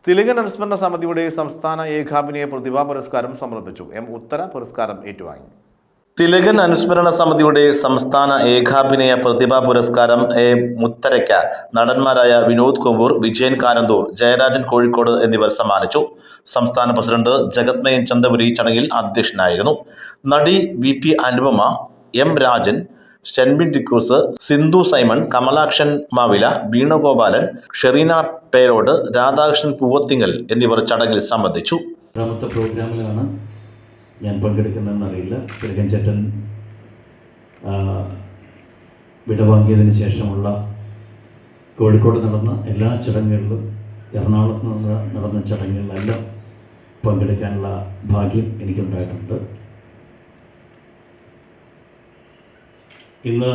തിലകൻ അനുസ്മരണ സമിതിയുടെ സംസ്ഥാന ഏകാഭിനയ പ്രതിഭാ പുരസ്കാരം സമർപ്പിച്ചു. എം ഉത്തര പുരസ്കാരം ഏറ്റുവാങ്ങി. തിലകൻ അനുസ്മരണ സമിതിയുടെ സംസ്ഥാന ഏകാഭിനയ പ്രതിഭാ പുരസ്കാരം മുത്തരയ്ക്ക് നടന്മാരായ വിനോദ് കുമ്പൂർ, വിജയൻ കാനന്തൂർ, ജയരാജൻ കോഴിക്കോട് എന്നിവർ സമ്മാനിച്ചു. സംസ്ഥാന പ്രസിഡന്റ് ജഗത്മയൻ ചന്തപുരി ചടങ്ങിൽ അധ്യക്ഷനായിരുന്നു. നടി VP Anupama, M Rajan, Shenbin D'Cruz, Sindhu Simon, Kamalakshan Mavila, Veenagopalan, Shereena Perod, Radhakrishnan Poovathingal എന്നിവർ ചടങ്ങിൽ സംബന്ധിച്ചു. രണ്ടാമത്തെ പ്രോഗ്രാമിലാണ് ഞാൻ പങ്കെടുക്കുന്നതെന്നറിയില്ല. തിലകൻ ചേട്ടൻ വിടവാങ്ങിയതിന് ശേഷമുള്ള കോഴിക്കോട് നടന്ന എല്ലാ ചടങ്ങുകളിലും, എറണാകുളത്ത് നടന്ന ചടങ്ങുകളിലെല്ലാം പങ്കെടുക്കാനുള്ള ഭാഗ്യം എനിക്കുണ്ടായിട്ടുണ്ട്. ഇന്ന്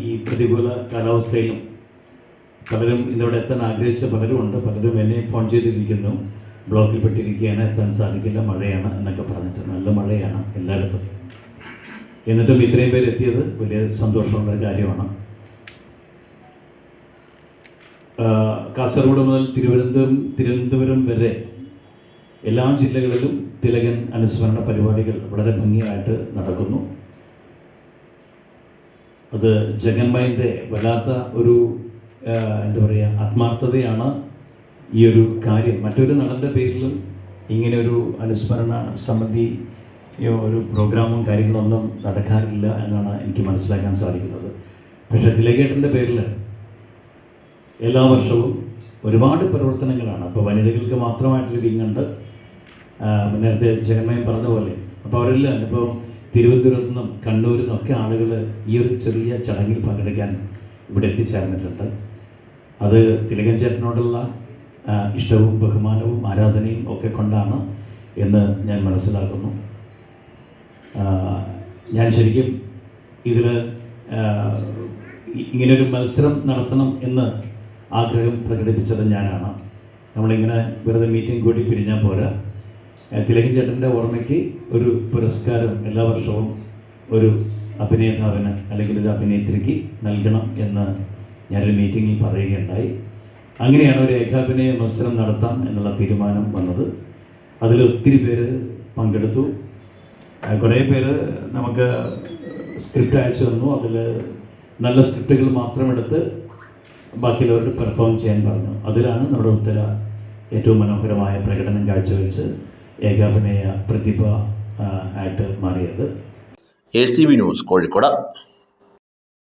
ഈ പ്രതികൂല കാലാവസ്ഥയിലും പലരും ഇന്നിവിടെ എത്താൻ ആഗ്രഹിച്ച പലരുമുണ്ട്. പലരും എന്നെ ഫോൺ ചെയ്തിരിക്കുന്നു, ബ്ലോക്കിൽ പെട്ടിരിക്കുകയാണ്, എത്താൻ സാധിക്കില്ല, മഴയാണ് എന്നൊക്കെ പറഞ്ഞിട്ട്. നല്ല മഴയാണ് എല്ലായിടത്തും. എന്നിട്ടും ഇത്രയും പേര് എത്തിയത് വലിയ സന്തോഷമുള്ള കാര്യമാണ്. കാസർഗോഡ് മുതൽ തിരുവനന്തപുരം വരെ എല്ലാ ജില്ലകളിലും തിലകൻ അനുസ്മരണ പരിപാടികൾ വളരെ ഭംഗിയായിട്ട് നടക്കുന്നു. അത് ജഗന്മയൻ്റെ വല്ലാത്ത ഒരു എന്താ പറയുക ആത്മാർത്ഥതയാണ് ഈ ഒരു കാര്യം. മറ്റൊരു നടൻ്റെ പേരിലും ഇങ്ങനെ ഒരു അനുസ്മരണ സമിതിയോ ഒരു പ്രോഗ്രാമും കാര്യങ്ങളൊന്നും നടക്കാറില്ല എന്നാണ് എനിക്ക് മനസ്സിലാക്കാൻ സാധിക്കുന്നത്. പക്ഷേ തിലകേട്ടൻ്റെ പേരിൽ എല്ലാ വർഷവും ഒരുപാട് പ്രവർത്തനങ്ങളാണ്. അപ്പോൾ വനിതകൾക്ക് മാത്രമായിട്ടൊരു വിങ്ങുണ്ട്, നേരത്തെ ജഗന്മയൻ പറഞ്ഞ പോലെ. അപ്പോൾ അവരെല്ലാം ഇപ്പോൾ തിരുവനന്തപുരത്തു നിന്നും കണ്ണൂരിൽ നിന്നൊക്കെ ആളുകൾ ഈ ഒരു ചെറിയ ചടങ്ങിൽ പങ്കെടുക്കാൻ ഇവിടെ എത്തിച്ചേർന്നിട്ടുണ്ട്. അത് തിലകൻ ചേട്ടനോടുള്ള ഇഷ്ടവും ബഹുമാനവും ആരാധനയും ഒക്കെ കൊണ്ടാണ് എന്ന് ഞാൻ മനസ്സിലാക്കുന്നു. ഞാൻ ശരിക്കും ഇതിൽ ഇങ്ങനൊരു മത്സരം നടത്തണം എന്ന് ആഗ്രഹം പ്രകടിപ്പിച്ചത് ഞാനാണ്. നമ്മളിങ്ങനെ വെറുതെ മീറ്റിംഗ് കൂടി പിരിഞ്ഞാൽ പോരാ. തിലകൻ ചേട്ടൻ്റെ ഓർമ്മയ്ക്ക് ഒരു പുരസ്കാരം എല്ലാ വർഷവും ഒരു അഭിനേതാവിന് അല്ലെങ്കിൽ ഒരു അഭിനേത്രിക്ക് നൽകണം എന്ന് ഞാനൊരു മീറ്റിങ്ങിൽ പറയുകയുണ്ടായി. അങ്ങനെയാണ് ഒരു ഏകാഭിനയ മത്സരം നടത്താം എന്നുള്ള തീരുമാനം വന്നത്. അതിൽ ഒത്തിരി പേര് പങ്കെടുത്തു. കുറേ പേര് നമുക്ക് സ്ക്രിപ്റ്റ് അയച്ചു തന്നു. അതിൽ നല്ല സ്ക്രിപ്റ്റുകൾ മാത്രം എടുത്ത് ബാക്കിയുള്ളവർക്ക് പെർഫോം ചെയ്യാൻ പറഞ്ഞു. അതിലാണ് നമ്മുടെ ഉത്തര ഏറ്റവും മനോഹരമായ പ്രകടനം കാഴ്ചവെച്ച് ഏകാഭിനയ പ്രതിഭ ആയിട്ട് മാറിയത്. ACV news, Kozhikode.